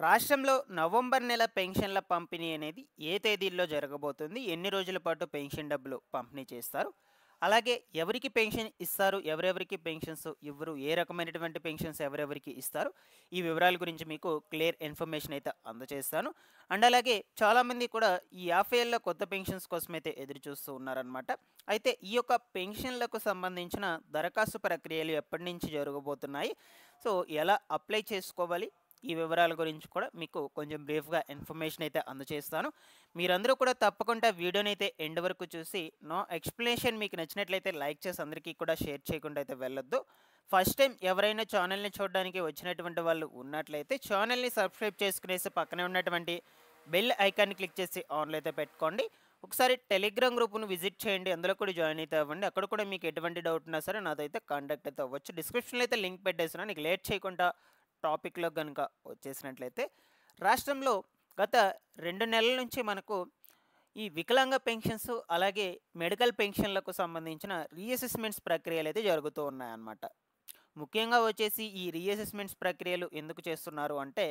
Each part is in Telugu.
రాష్ట్రంలో నవంబర్ నెల పెన్షన్ల పంపిణీ అనేది ఏ తేదీల్లో జరగబోతుంది? ఎన్ని రోజుల పాటు పెన్షన్ డబ్బులు పంపిణీ చేస్తారు? అలాగే ఎవరికి పెన్షన్ ఇస్తారు? ఎవరెవరికి పెన్షన్స్ ఇవ్వరు? ఏ రకమైనటువంటి పెన్షన్స్ ఎవరెవరికి ఇస్తారు? ఈ వివరాల గురించి మీకు క్లియర్ ఇన్ఫర్మేషన్ అయితే అందజేస్తాను. అండ్ అలాగే చాలామంది కూడా ఈ 50 ఏళ్ల కొత్త పెన్షన్స్ కోసమైతే ఎదురు చూస్తూ ఉన్నారనమాట. అయితే ఈ యొక్క పెన్షన్లకు సంబంధించిన దరఖాస్తు ప్రక్రియలు ఎప్పటి నుంచి జరగబోతున్నాయి? సో, ఎలా అప్లై చేసుకోవాలి? ఈ వివరాల గురించి కూడా మీకు కొంచెం బ్రీఫ్‌గా ఇన్ఫర్మేషన్ అయితే అందజేస్తాను. మీరందరూ కూడా తప్పకుండా వీడియోని అయితే ఎండ్ వరకు చూసి, నా ఎక్స్‌ప్లనేషన్ మీకు నచ్చినట్లయితే లైక్ చేసి అందరికీ కూడా షేర్ చేయకుండా అయితే వెళ్ళొద్దు. ఫస్ట్ టైం ఎవరైనా ఛానల్‌ని చూడడానికి వచ్చినటువంటి వాళ్ళు ఉన్నట్లయితే ఛానల్‌ని సబ్స్క్రైబ్ చేసుకునేసి పక్కనే ఉన్నటువంటి బెల్ ఐకాన్‌ని క్లిక్ చేసి ఆన్‌లో అయితే పెట్టుకోండి. ఒకసారి టెలిగ్రామ్ గ్రూప్‌ను విజిట్ చేయండి. అందులో కూడా జాయిన్ అయితే అవ్వండి. అక్కడ కూడా మీకు ఎటువంటి డౌట్ ఉన్నా సరే నాతో అయితే కాంటాక్ట్ అయితే అవ్వచ్చు. డిస్క్రిప్షన్‌లో అయితే లింక్ పెట్టేస్తున్నాను. నీకు లేట్ చేయకుండా టాపిక్‌లో గనుక వచ్చేసినట్లయితే, రాష్ట్రంలో గత 2 నెలల నుంచి మనకు ఈ వికలాంగ పెన్షన్స్, అలాగే మెడికల్ పెన్షన్‌లకు సంబంధించిన రీఅసెస్‌మెంట్స్ ప్రక్రియలైతే జరుగుతూ ఉన్నాయన్నమాట. ముఖ్యంగా వచ్చేసి ఈ రీఅసెస్‌మెంట్స్ ప్రక్రియలు ఎందుకు చేస్తున్నారు అంటే,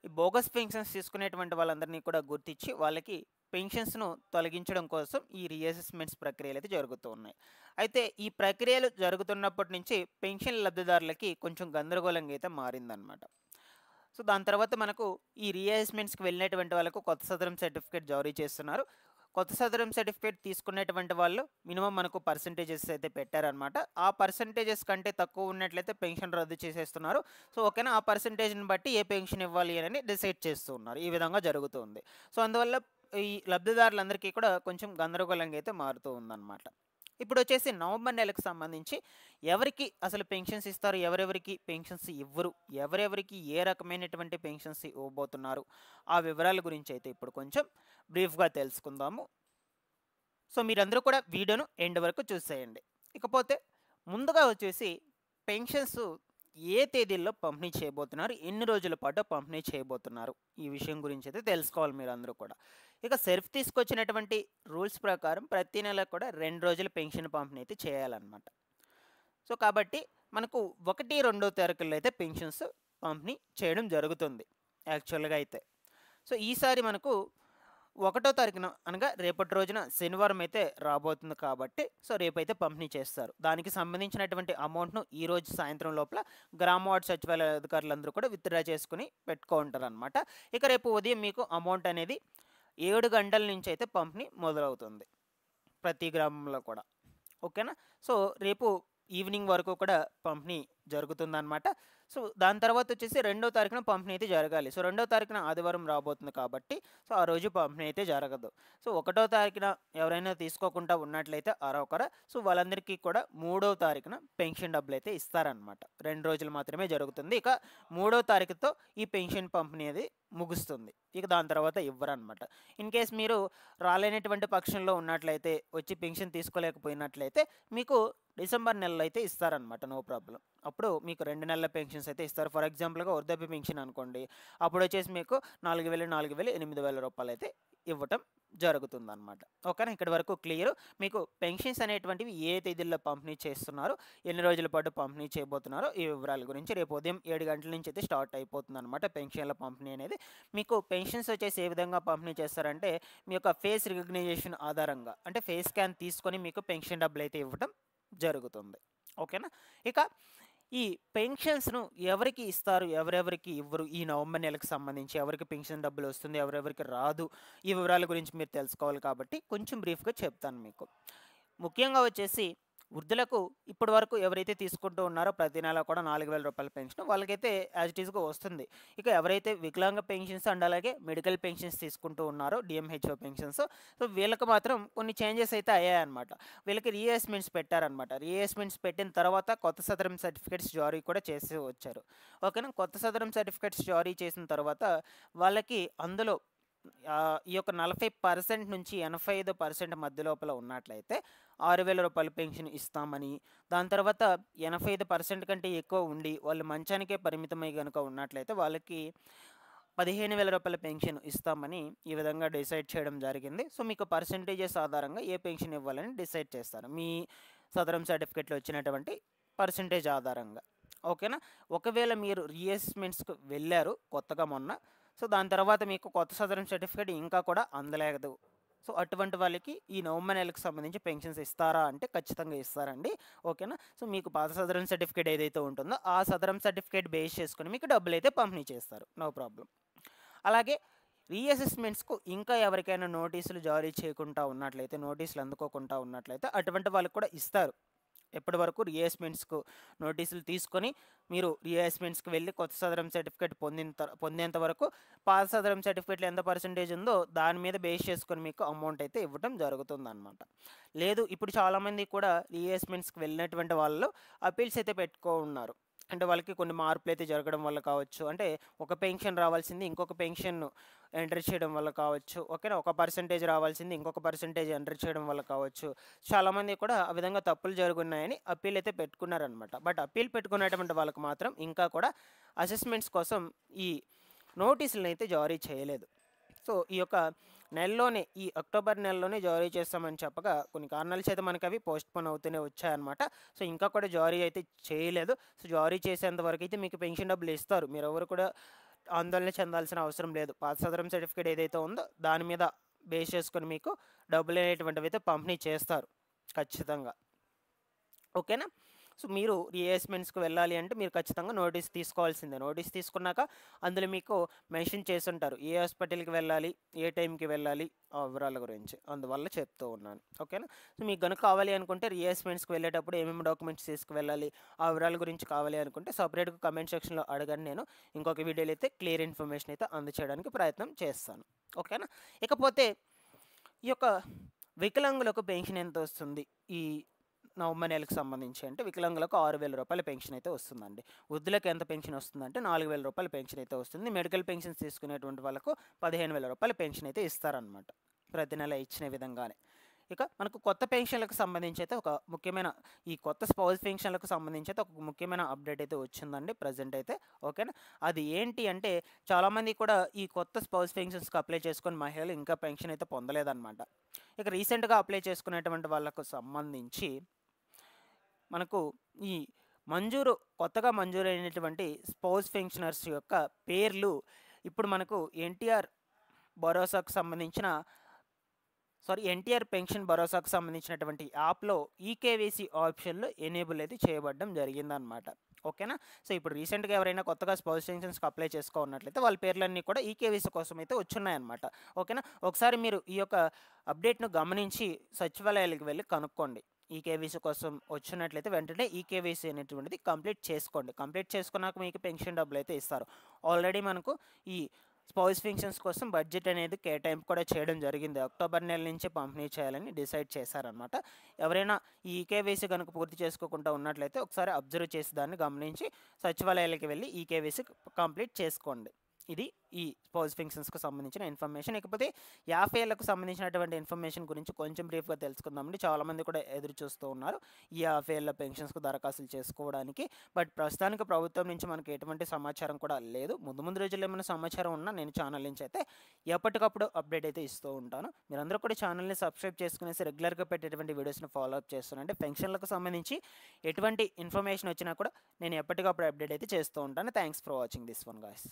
ఈ బోగస్ పెన్షన్స్ తీసుకునేటువంటి వాళ్ళందరినీ కూడా గుర్తించి, వాళ్ళకి పెన్షన్స్‌ను తొలగించడం కోసం ఈ రీఅసెస్‌మెంట్స్ ప్రక్రియలైతే జరుగుతూ ఉన్నాయి. అయితే ఈ ప్రక్రియలు జరుగుతున్నప్పటి నుంచి పెన్షన్ లబ్ధిదారులకి కొంచెం గందరగోళంగా అయితే మారిందనమాట. సో, దాని తర్వాత మనకు ఈ రీఅసెస్‌మెంట్స్‌కి వెళ్ళినటువంటి వాళ్ళకు కొత్త సదరం సర్టిఫికేట్ జారీ చేస్తున్నారు. కొత్త సదరం సర్టిఫికేట్ తీసుకునేటువంటి వాళ్ళు మినిమమ్ మనకు పర్సెంటేజెస్ అయితే పెట్టారనమాట. ఆ పర్సెంటేజెస్ కంటే తక్కువ ఉన్నట్లయితే పెన్షన్ రద్దు చేసేస్తున్నారు. సో, ఓకేనా, ఆ పర్సెంటేజ్‌ని బట్టి ఏ పెన్షన్ ఇవ్వాలి అని డిసైడ్ చేస్తూ ఉన్నారు. ఈ విధంగా జరుగుతుంది. సో, అందువల్ల ఈ లబ్ధిదారులందరికీ కూడా కొంచెం గందరగోళంగా అయితే మారుతూ ఉందన్నమాట. ఇప్పుడొచ్చేసి నవంబర్ నెలకు సంబంధించి ఎవరికి అసలు పెన్షన్స్ ఇస్తారు? ఎవరెవరికి పెన్షన్స్ ఇవ్వరు? ఎవరెవరికి ఏ రకమైనటువంటి పెన్షన్స్ ఇవ్వబోతున్నారు? ఆ వివరాల గురించి అయితే ఇప్పుడు కొంచెం బ్రీఫ్‌గా తెలుసుకుందాము. సో, మీరందరూ కూడా వీడియోను ఎండ్ వరకు చూసేయండి. ఇకపోతే ముందుగా వచ్చేసి పెన్షన్స్ ఏ తేదీల్లో పంపిణీ చేయబోతున్నారు? ఎన్ని రోజుల పాటు పంపిణీ చేయబోతున్నారు? ఈ విషయం గురించి అయితే తెలుసుకోవాలి మీరందరూ కూడా. ఇక సెర్ఫ్ తీసుకొచ్చినటువంటి రూల్స్ ప్రకారం ప్రతి నెల కూడా 2 రోజుల పెన్షన్ పంపిణీ అయితే చేయాలన్నమాట. సో, కాబట్టి మనకు 1, 2 తారీఖుల్లో అయితే పెన్షన్స్ పంపిణీ చేయడం జరుగుతుంది యాక్చువల్‌గా అయితే. సో, ఈసారి మనకు 1 తారీఖున అనగా రేపటి రోజున శనివారం అయితే రాబోతుంది కాబట్టి, సో, రేపైతే పంపిణీ చేస్తారు. దానికి సంబంధించినటువంటి అమౌంట్‌ను ఈరోజు సాయంత్రం లోపల గ్రామ వార్డ్ సచివాలయ అధికారులందరూ కూడా విత్‌డ్రా చేసుకొని పెట్టుకుంటారనమాట. ఇక రేపు ఉదయం మీకు అమౌంట్ అనేది 7 గంటల నుంచి అయితే పంపిణీ మొదలవుతుంది ప్రతి గ్రామంలో కూడా. ఓకేనా. సో, రేపు ఈవినింగ్ వరకు కూడా పంపిణీ జరుగుతుందనమాట. సో, దాని తర్వాత వచ్చేసి 2వ తారీఖున పంపిణీ అయితే జరగాలి. సో, 2వ తారీఖున ఆదివారం రాబోతుంది కాబట్టి, సో, ఆ రోజు పంపిణీ అయితే జరగదు. సో, 1వ తారీఖున ఎవరైనా తీసుకోకుండా ఉన్నట్లయితే అరొకర, సో, వాళ్ళందరికీ కూడా 3వ తారీఖున పెన్షన్ డబ్బులైతే ఇస్తారనమాట. 2 రోజులు మాత్రమే జరుగుతుంది. ఇక 3వ తారీఖుతో ఈ పెన్షన్ పంపిణీ అది ముగుస్తుంది. ఇక దాని తర్వాత ఇవ్వరనమాట. ఇన్ కేస్ మీరు రాలేనటువంటి పక్షంలో ఉన్నట్లయితే, వచ్చి పెన్షన్ తీసుకోలేకపోయినట్లయితే మీకు డిసెంబర్ నెలలో అయితే ఇస్తారనమాట. No problem. అప్పుడు మీకు 2 నెలల పెన్షన్స్ అయితే ఇస్తారు. ఫర్ ఎగ్జాంపుల్‌గా వృద్ధాప్య పెన్షన్ అనుకోండి. అప్పుడొచ్చేసి మీకు 4000, 4000, 8000 రూపాయలైతే ఇవ్వటం జరుగుతుందనమాట. ఓకేనా. ఇక్కడి వరకు క్లియరు. మీకు పెన్షన్స్ అనేటువంటివి ఏ తేదీల్లో పంపిణీ చేస్తున్నారు, ఎన్ని రోజుల పాటు పంపిణీ చేయబోతున్నారో ఈ వివరాల గురించి రేపు ఉదయం 7 గంటల నుంచి అయితే స్టార్ట్ అయిపోతుందనమాట పెన్షన్ల పంపిణీ అనేది. మీకు పెన్షన్స్ వచ్చేసి ఏ విధంగా పంపిణీ చేస్తారంటే, మీ యొక్క ఫేస్ రికగ్నిషన్ ఆధారంగా అంటే ఫేస్ స్కాన్ తీసుకొని మీకు పెన్షన్ డబ్బులైతే ఇవ్వటం జరుగుతుంది. ఓకేనా. ఇక ఈ పెన్షన్స్‌ను ఎవరికి ఇస్తారు? ఎవరెవరికి ఇవ్వరు? ఈ నవంబర్ నెలకు సంబంధించి ఎవరికి పెన్షన్ డబ్బులు వస్తుంది? ఎవరెవరికి రాదు? ఈ వివరాల గురించి మీరు తెలుసుకోవాలి కాబట్టి కొంచెం బ్రీఫ్‌గా చెప్తాను మీకు. ముఖ్యంగా వచ్చేసి వృద్ధులకు ఇప్పటి వరకు ఎవరైతే తీసుకుంటూ ఉన్నారో ప్రతి నెల కూడా 4000 రూపాయల పెన్షన్ వాళ్ళకైతే యాజ్ ఇట్ ఈస్‌గా వస్తుంది. ఇక ఎవరైతే వికలాంగ పెన్షన్స్ అండ్ అలాగే మెడికల్ పెన్షన్స్ తీసుకుంటూ ఉన్నారో డీఎంహెచ్ఓ పెన్షన్స్, సో, వీళ్ళకి మాత్రం కొన్ని చేంజెస్ అయితే అయ్యాయన్నమాట. వీళ్ళకి రీఅసెస్‌మెంట్స్ పెట్టారన్నమాట. రీఅసెస్‌మెంట్స్ పెట్టిన తర్వాత కొత్త సదరం సర్టిఫికేట్స్ జారీ కూడా చేసి వచ్చారు. ఓకేనా. కొత్త సదరం సర్టిఫికేట్స్ జారీ చేసిన తర్వాత వాళ్ళకి అందులో ఈ యొక్క 40% నుంచి 85% మధ్య లోపల ఉన్నట్లయితే 6000 రూపాయల పెన్షన్ ఇస్తామని, దాని తర్వాత 85% కంటే ఎక్కువ ఉండి వాళ్ళు మంచానికే పరిమితమై గనుక ఉన్నట్లయితే వాళ్ళకి 15,000 రూపాయల పెన్షన్ ఇస్తామని ఈ విధంగా డిసైడ్ చేయడం జరిగింది. సో, మీకు పర్సెంటేజెస్ ఆధారంగా ఏ పెన్షన్ ఇవ్వాలని డిసైడ్ చేస్తారు. మీ సదరం సర్టిఫికేట్‌లో వచ్చినటువంటి పర్సెంటేజ్ ఆధారంగా. ఓకేనా. ఒకవేళ మీరు రీఅసెస్మెంట్స్కి వెళ్ళారు కొత్తగా మొన్న, సో దాని తర్వాత మీకు కొత్త సదరన్ సర్టిఫికేట్ ఇంకా కూడా అందలేదు, సో అటువంటి వాళ్ళకి ఈ నవంబర్ నెలకు సంబంధించి పెన్షన్స్ ఇస్తారా అంటే ఖచ్చితంగా ఇస్తారండి. ఓకేనా. సో మీకు పాత సదరన్ సర్టిఫికేట్ ఏదైతే ఉంటుందో ఆ సదరన్ సర్టిఫికేట్ బేస్ చేసుకుని మీకు డబ్బులు అయితే పంపిణీ చేస్తారు, నో ప్రాబ్లం. అలాగే రీఅసెస్మెంట్స్కు ఇంకా ఎవరికైనా నోటీసులు జారీ చేయకుండా ఉన్నట్లయితే, నోటీసులు అందుకోకుండా ఉన్నట్లయితే అటువంటి వాళ్ళకి కూడా ఇస్తారు. ఎప్పటి వరకు రీఅసెస్మెంట్స్కు నోటీసులు తీసుకొని మీరు రీఅసెస్మెంట్స్కి వెళ్ళి కొత్త సదరం సర్టిఫికేట్ పొందేంత వరకు పాత సదరం సర్టిఫికేట్లో ఎంత పర్సెంటేజ్ ఉందో దాని మీద బేస్ చేసుకొని మీకు అమౌంట్ అయితే ఇవ్వడం జరుగుతుందన్నమాట. లేదు, ఇప్పుడు చాలామంది కూడా రీఅసెస్మెంట్స్కి వెళ్ళినటువంటి వాళ్ళు అపీల్స్ అయితే ఉన్నారు. అంటే వాళ్ళకి కొన్ని మార్పులు అయితే జరగడం వల్ల కావచ్చు, అంటే ఒక పెన్షన్ రావాల్సింది ఇంకొక పెన్షన్ ఎంటర్ చేయడం వల్ల కావచ్చు, ఓకేనా, ఒక పర్సెంటేజ్ రావాల్సింది ఇంకొక పర్సెంటేజ్ ఎంటర్ చేయడం వల్ల కావచ్చు. చాలామంది కూడా ఆ విధంగా తప్పులు జరుగున్నాయని అప్పీల్ అయితే పెట్టుకున్నారనమాట. బట్ అప్పీల్ పెట్టుకున్నటువంటి వాళ్ళకు మాత్రం ఇంకా కూడా అసెస్మెంట్స్ కోసం ఈ నోటీసులను అయితే జారీ చేయలేదు. సో ఈ యొక్క నెలలోనే, ఈ అక్టోబర్ నెలలోనే జారీ చేస్తామని చెప్పగా కొన్ని కారణాల చేత మనకి అవి పోస్ట్పోన్ అవుతూనే వచ్చాయన్నమాట. సో ఇంకా కూడా జారీ అయితే చేయలేదు. సో జారీ చేసేంత వరకు అయితే మీకు పెన్షన్ డబ్బులు ఇస్తారు, మీరు ఎవరు కూడా ఆందోళన చెందాల్సిన అవసరం లేదు. పాత సదరం సర్టిఫికేట్ ఏదైతే ఉందో దాని మీద బేస్ చేసుకొని మీకు డబ్బులు అనేటువంటివి అయితే పంపిణీ చేస్తారు ఖచ్చితంగా. ఓకేనా. సో మీరు రీఅసెస్మెంట్స్కి వెళ్ళాలి అంటే మీరు ఖచ్చితంగా నోటీస్ తీసుకోవాల్సిందే. నోటీస్ తీసుకున్నాక అందులో మీకు మెన్షన్ చేసి ఉంటారు ఏ హాస్పిటల్కి వెళ్ళాలి, ఏ టైంకి వెళ్ళాలి, ఆ వివరాల గురించి అందువల్ల చెప్తూ ఉన్నాను. ఓకేనా. సో మీకు కనుక కావాలి అనుకుంటే రీఅసెస్మెంట్స్కి వెళ్ళేటప్పుడు ఏమేమి డాక్యుమెంట్స్ తీసుకువెళ్ళాలి, ఆ వివరాల గురించి కావాలి అనుకుంటే సపరేట్గా కమెంట్ సెక్షన్లో అడగండి, నేను ఇంకొక వీడియోలో అయితే క్లియర్ ఇన్ఫర్మేషన్ అయితే అందచేయడానికి ప్రయత్నం చేస్తాను. ఓకేనా. ఇకపోతే ఈ యొక్క వికలాంగులకు పెన్షన్ ఎంత వస్తుంది ఈ నవంబర్ నెలకు సంబంధించి అంటే వికలాంగులకు 6,000 రూపాయల పెన్షన్ అయితే వస్తుందండి. వృద్ధులకు ఎంత పెన్షన్ వస్తుందంటే 4,000 రూపాయల పెన్షన్ అయితే వస్తుంది. మెడికల్ పెన్షన్స్ తీసుకునేటువంటి వాళ్ళకు 15,000 రూపాయల పెన్షన్ అయితే ఇస్తారనమాట, ప్రతి నెల ఇచ్చిన విధంగానే. ఇక మనకు కొత్త పెన్షన్లకు సంబంధించి అయితే ఒక ముఖ్యమైన, ఈ కొత్త స్పౌస్ పెన్షన్లకు సంబంధించి అయితే ఒక ముఖ్యమైన అప్డేట్ అయితే వచ్చిందండి ప్రజెంట్ అయితే. ఓకేనా. అది ఏంటి అంటే చాలామంది కూడా ఈ కొత్త స్పౌస్ పెన్షన్స్కి అప్లై చేసుకొని మహిళలు ఇంకా పెన్షన్ అయితే పొందలేదన్నమాట. ఇక రీసెంట్గా అప్లై చేసుకునేటువంటి వాళ్ళకు సంబంధించి మనకు ఈ కొత్తగా మంజూరు అయినటువంటి స్పౌస్ పెన్షనర్స్ యొక్క పేర్లు ఇప్పుడు మనకు ఎన్టీఆర్ పెన్షన్ భరోసాకు సంబంధించినటువంటి యాప్లో ఈకేవైసీ ఆప్షన్లో ఎనేబుల్ అయితే చేయబడడం జరిగిందనమాట. ఓకేనా. సో ఇప్పుడు రీసెంట్గా ఎవరైనా కొత్తగా స్పౌస్ పెన్షన్స్కి అప్లై చేసుకున్నట్లయితే వాళ్ళ పేర్లన్నీ కూడా ఈకేవైసీ కోసం అయితే వచ్చున్నాయన్నమాట. ఓకేనా. ఒకసారి మీరు ఈ యొక్క అప్డేట్ను గమనించి సచివాలయాలకు వెళ్ళి కనుక్కోండి. ఈకేవైసీ కోసం వచ్చినట్లయితే వెంటనే ఈకేవైసీ అనేటువంటిది కంప్లీట్ చేసుకోండి. కంప్లీట్ చేసుకున్నాక మీకు పెన్షన్ డబ్బులు అయితే ఇస్తారు. ఆల్రెడీ మనకు ఈ స్పౌస్ పెన్షన్స్ కోసం బడ్జెట్ అనేది కేటాయింపు కూడా చేయడం జరిగింది. అక్టోబర్ నెల నుంచి పంపిణీ చేయాలని డిసైడ్ చేశారనమాట. ఎవరైనా ఈ ఈకేవైసీ కనుక పూర్తి చేసుకోకుండా ఉన్నట్లయితే ఒకసారి అబ్జర్వ్ చేసి దాన్ని గమనించి సచివాలయాలకు వెళ్ళి ఈకేవైసీ కంప్లీట్ చేసుకోండి. ఇది ఈ స్పౌస్ పెన్షన్స్కి సంబంధించిన ఇన్ఫర్మేషన్. ఇకపోతే 50 ఏళ్లకు సంబంధించినటువంటి ఇన్ఫర్మేషన్ గురించి కొంచెం బ్రీఫ్గా తెలుసుకుందామండి. చాలామంది కూడా ఎదురు చూస్తూ ఉన్నారు ఈ 50 ఏళ్ల పెన్షన్స్కు దరఖాస్తులు చేసుకోవడానికి. బట్ ప్రస్తుతానికి ప్రభుత్వం నుంచి మనకి ఎటువంటి సమాచారం కూడా లేదు. ముందు రోజుల్లో ఏమైనా సమాచారం ఉన్నా నేను ఛానల్ నుంచి అయితే ఎప్పటికప్పుడు అప్డేట్ అయితే ఇస్తూ ఉంటాను. మీరందరూ కూడా ఛానల్ని సబ్స్క్రైబ్ చేసుకునేసి రెగ్యులర్గా పెట్టేటువంటి వీడియోస్ని ఫాలో అప్ చేస్తానంటే పెన్షన్లకు సంబంధించి ఎటువంటి ఇన్ఫర్మేషన్ వచ్చినా కూడా నేను ఎప్పటికప్పుడు అప్డేట్ అయితే చేస్తూ ఉంటాను. Thanks for watching this one guys.